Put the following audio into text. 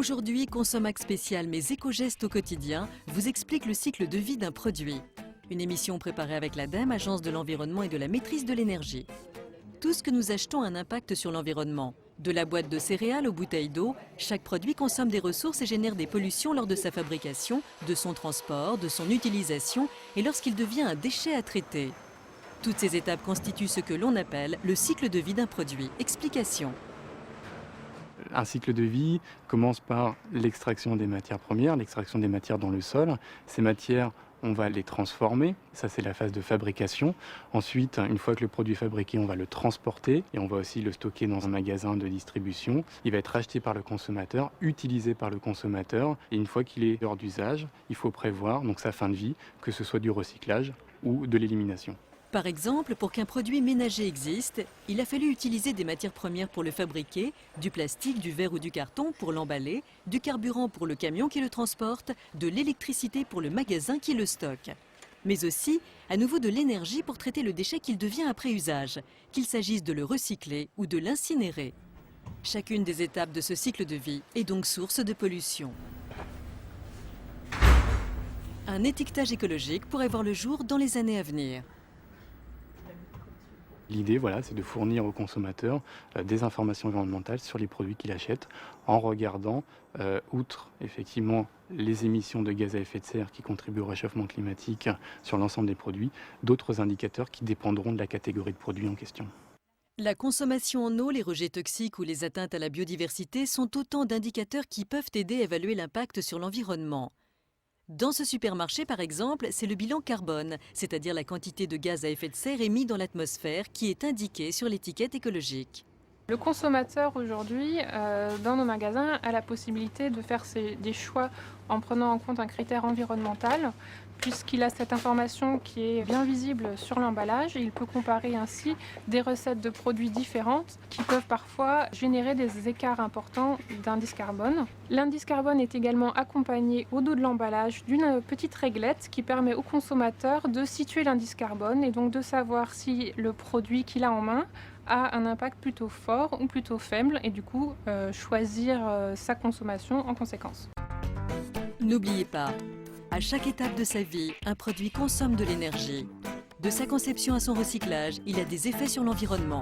Aujourd'hui, Consommac spécial mais éco-gestes au quotidien vous explique le cycle de vie d'un produit. Une émission préparée avec l'ADEME, Agence de l'environnement et de la maîtrise de l'énergie. Tout ce que nous achetons a un impact sur l'environnement. De la boîte de céréales aux bouteilles d'eau, chaque produit consomme des ressources et génère des pollutions lors de sa fabrication, de son transport, de son utilisation et lorsqu'il devient un déchet à traiter. Toutes ces étapes constituent ce que l'on appelle le cycle de vie d'un produit. Explication. Un cycle de vie commence par l'extraction des matières premières, l'extraction des matières dans le sol. Ces matières, on va les transformer, ça c'est la phase de fabrication. Ensuite, une fois que le produit est fabriqué, on va le transporter et on va aussi le stocker dans un magasin de distribution. Il va être acheté par le consommateur, utilisé par le consommateur et une fois qu'il est hors d'usage, il faut prévoir donc sa fin de vie, que ce soit du recyclage ou de l'élimination. Par exemple, pour qu'un produit ménager existe, il a fallu utiliser des matières premières pour le fabriquer, du plastique, du verre ou du carton pour l'emballer, du carburant pour le camion qui le transporte, de l'électricité pour le magasin qui le stocke. Mais aussi, à nouveau, de l'énergie pour traiter le déchet qu'il devient après usage, qu'il s'agisse de le recycler ou de l'incinérer. Chacune des étapes de ce cycle de vie est donc source de pollution. Un étiquetage écologique pourrait voir le jour dans les années à venir. L'idée, c'est de fournir aux consommateurs des informations environnementales sur les produits qu'il achète en regardant, outre effectivement les émissions de gaz à effet de serre qui contribuent au réchauffement climatique sur l'ensemble des produits, d'autres indicateurs qui dépendront de la catégorie de produits en question. La consommation en eau, les rejets toxiques ou les atteintes à la biodiversité sont autant d'indicateurs qui peuvent aider à évaluer l'impact sur l'environnement. Dans ce supermarché, par exemple, c'est le bilan carbone, c'est-à-dire la quantité de gaz à effet de serre émis dans l'atmosphère, qui est indiqué sur l'étiquette écologique. Le consommateur aujourd'hui, dans nos magasins, a la possibilité de faire des choix en prenant en compte un critère environnemental, puisqu'il a cette information qui est bien visible sur l'emballage et il peut comparer ainsi des recettes de produits différentes qui peuvent parfois générer des écarts importants d'indice carbone. L'indice carbone est également accompagné au dos de l'emballage d'une petite réglette qui permet au consommateur de situer l'indice carbone et donc de savoir si le produit qu'il a en main a un impact plutôt fort ou plutôt faible et du coup choisir sa consommation en conséquence. N'oubliez pas, à chaque étape de sa vie, un produit consomme de l'énergie. De sa conception à son recyclage, il a des effets sur l'environnement.